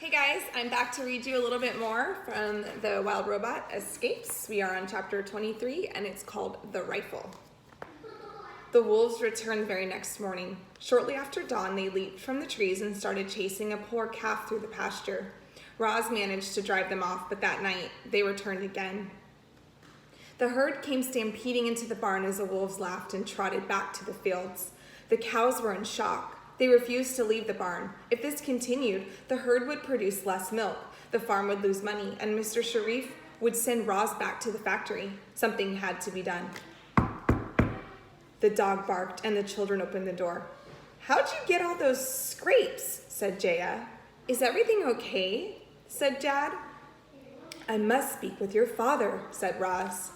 Hey guys, I'm back to read you a little bit more from The Wild Robot Escapes. We are on chapter 23 and it's called The Rifle. The wolves returned the very next morning. Shortly after dawn, they leaped from the trees and started chasing a poor calf through the pasture. Roz managed to drive them off, but that night they returned again. The herd came stampeding into the barn as the wolves laughed and trotted back to the fields. The cows were in shock. They refused to leave the barn. If this continued, the herd would produce less milk, the farm would lose money, and Mr. Sharif would send Roz back to the factory. Something had to be done. The dog barked, and the children opened the door. "How'd you get all those scrapes?" said Jaya. "Is everything okay?" said Jad. "I must speak with your father," said Roz.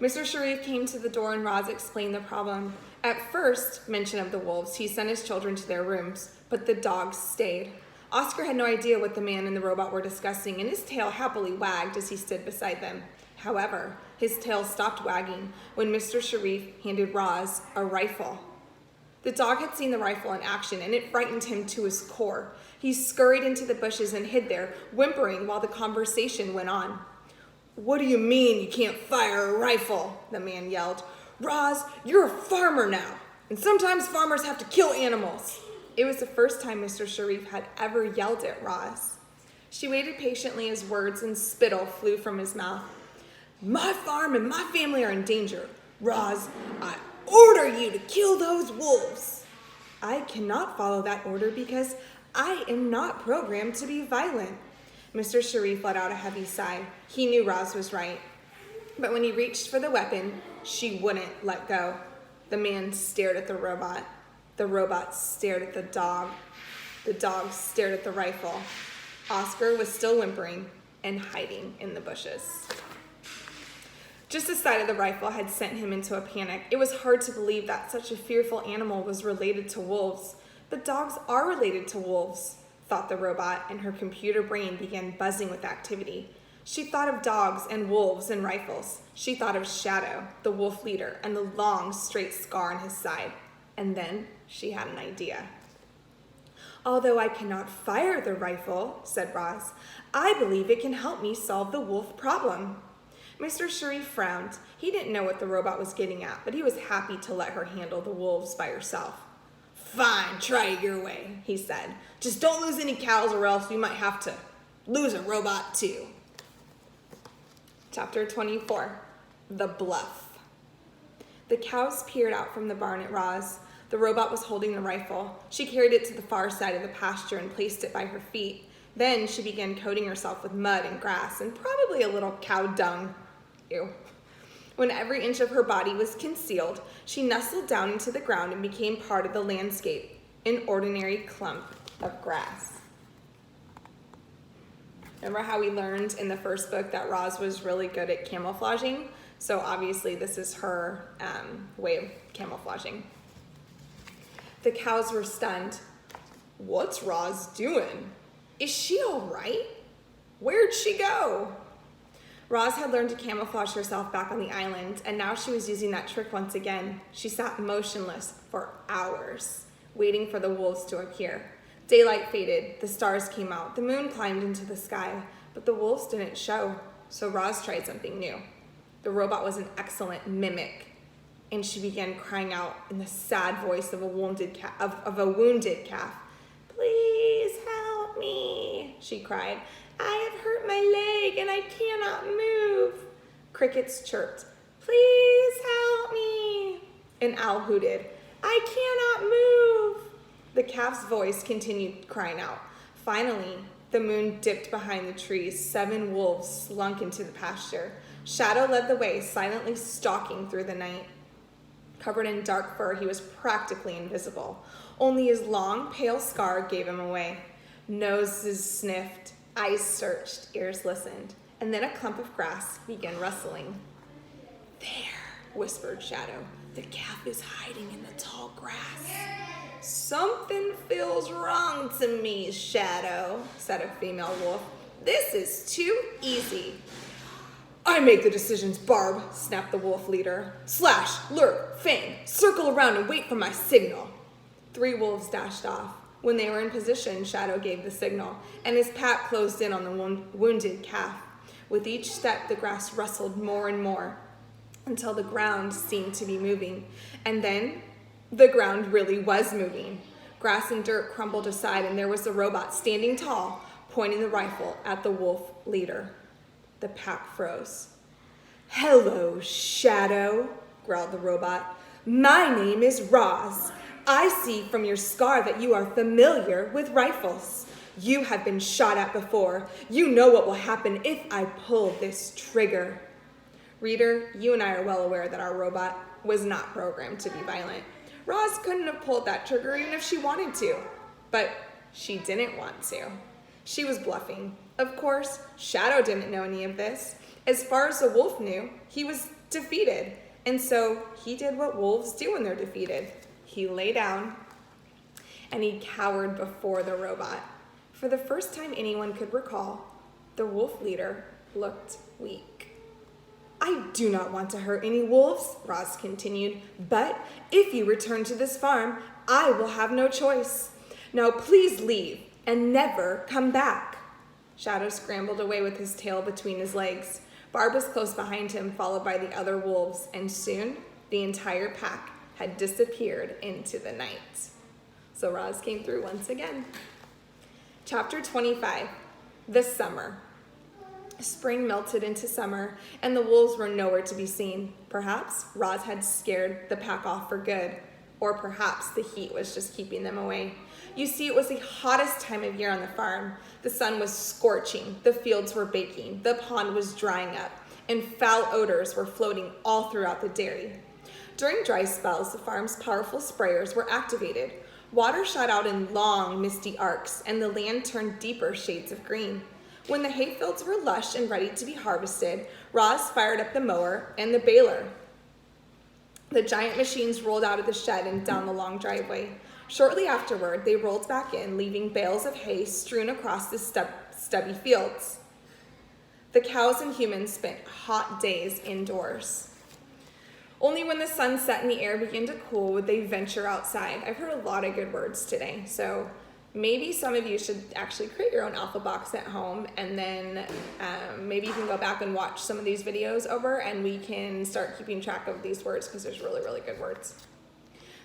Mr. Sharif came to the door and Roz explained the problem. At first mention of the wolves, he sent his children to their rooms, but the dogs stayed. Oscar had no idea what the man and the robot were discussing, and his tail happily wagged as he stood beside them. However, his tail stopped wagging when Mr. Sharif handed Roz a rifle. The dog had seen the rifle in action, and it frightened him to his core. He scurried into the bushes and hid there, whimpering while the conversation went on. "What do you mean you can't fire a rifle?" the man yelled. "Roz, you're a farmer now, and sometimes farmers have to kill animals." It was the first time Mr. Sharif had ever yelled at Roz. She waited patiently as words and spittle flew from his mouth. "My farm and my family are in danger. Roz, I order you to kill those wolves." "I cannot follow that order because I am not programmed to be violent." Mr. Sharif let out a heavy sigh. He knew Roz was right. But when he reached for the weapon, she wouldn't let go. The man stared at the robot. The robot stared at the dog. The dog stared at the rifle. Oscar was still whimpering and hiding in the bushes. Just the sight of the rifle had sent him into a panic. It was hard to believe that such a fearful animal was related to wolves. But dogs are related to wolves, thought the robot, and her computer brain began buzzing with activity. She thought of dogs and wolves and rifles. She thought of Shadow, the wolf leader, and the long, straight scar on his side. And then she had an idea. "Although I cannot fire the rifle," said Roz, "I believe it can help me solve the wolf problem." Mr. Sharif frowned. He didn't know what the robot was getting at, but he was happy to let her handle the wolves by herself. "Fine, try it your way," he said. "Just don't lose any cows or else you might have to lose a robot too." Chapter 24, The Bluff. The cows peered out from the barn at Roz. The robot was holding the rifle. She carried it to the far side of the pasture and placed it by her feet. Then she began coating herself with mud and grass and probably a little cow dung. Ew. When every inch of her body was concealed, she nestled down into the ground and became part of the landscape, an ordinary clump of grass. Remember how we learned in the first book that Roz was really good at camouflaging? So obviously this is her way of camouflaging. The cows were stunned. "What's Roz doing? Is she all right? Where'd she go?" Roz had learned to camouflage herself back on the island, and now she was using that trick once again. She sat motionless for hours, waiting for the wolves to appear. Daylight faded, the stars came out, the moon climbed into the sky, but the wolves didn't show, so Roz tried something new. The robot was an excellent mimic, and she began crying out in the sad voice of a wounded calf. "Please help me," she cried. "I have hurt my leg and I cannot move." Crickets chirped. "Please help me." An owl hooted. "I cannot move." The calf's voice continued crying out. Finally, the moon dipped behind the trees. 7 wolves slunk into the pasture. Shadow led the way, silently stalking through the night. Covered in dark fur, he was practically invisible. Only his long, pale scar gave him away. Noses sniffed, eyes searched, ears listened, and then a clump of grass began rustling. "There," whispered Shadow. "The calf is hiding in the tall grass." "Something feels wrong to me, Shadow," said a female wolf. "This is too easy." "I make the decisions, Barb," snapped the wolf leader. "Slash, lurk, fang, circle around and wait for my signal." 3 wolves dashed off. When they were in position, Shadow gave the signal, and his pack closed in on the wounded calf. With each step, the grass rustled more and more until the ground seemed to be moving. And then the ground really was moving. Grass and dirt crumbled aside, and there was the robot standing tall, pointing the rifle at the wolf leader. The pack froze. "Hello, Shadow," growled the robot. "My name is Roz. I see from your scar that you are familiar with rifles. You have been shot at before. You know what will happen if I pull this trigger." Reader, you and I are well aware that our robot was not programmed to be violent. Roz couldn't have pulled that trigger even if she wanted to, but she didn't want to. She was bluffing. Of course, Shadow didn't know any of this. As far as the wolf knew, he was defeated, and so he did what wolves do when they're defeated. He lay down, and he cowered before the robot. For the first time anyone could recall, the wolf leader looked weak. "I do not want to hurt any wolves," Roz continued, "but if you return to this farm, I will have no choice. Now please leave and never come back." Shadow scrambled away with his tail between his legs. Barb was close behind him, followed by the other wolves, and soon the entire pack had disappeared into the night. So Roz came through once again. Chapter 25, the summer. Spring melted into summer, and the wolves were nowhere to be seen. Perhaps Roz had scared the pack off for good, or perhaps the heat was just keeping them away. You see, it was the hottest time of year on the farm. The sun was scorching, the fields were baking, the pond was drying up, and foul odors were floating all throughout the dairy. During dry spells, the farm's powerful sprayers were activated. Water shot out in long, misty arcs, and the land turned deeper shades of green. When the hayfields were lush and ready to be harvested, Roz fired up the mower and the baler. The giant machines rolled out of the shed and down the long driveway. Shortly afterward, they rolled back in, leaving bales of hay strewn across the stubby fields. The cows and humans spent hot days indoors. Only when the sun set and the air began to cool would they venture outside. I've heard a lot of good words today, so maybe some of you should actually create your own alpha box at home, and then maybe you can go back and watch some of these videos over, and we can start keeping track of these words because there's really, really good words.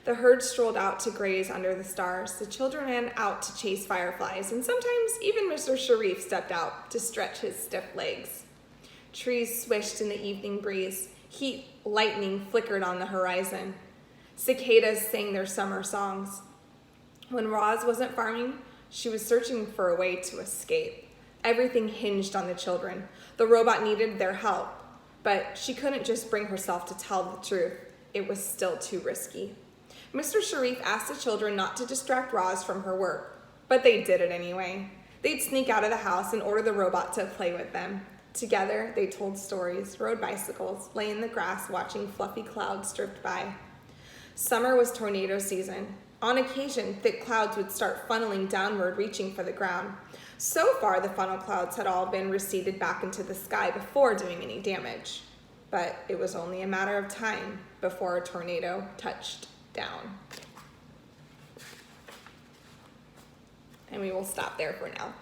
The herd strolled out to graze under the stars. The children ran out to chase fireflies, and sometimes even Mr. Sharif stepped out to stretch his stiff legs. Trees swished in the evening breeze. Heat lightning flickered on the horizon. Cicadas sang their summer songs. When Roz wasn't farming, she was searching for a way to escape. Everything hinged on the children. The robot needed their help, but she couldn't just bring herself to tell the truth. It was still too risky. Mr. Sharif asked the children not to distract Roz from her work, but they did it anyway. They'd sneak out of the house and order the robot to play with them. Together, they told stories, rode bicycles, lay in the grass watching fluffy clouds drift by. Summer was tornado season. On occasion, thick clouds would start funneling downward, reaching for the ground. So far, the funnel clouds had all been receded back into the sky before doing any damage. But it was only a matter of time before a tornado touched down. And we will stop there for now.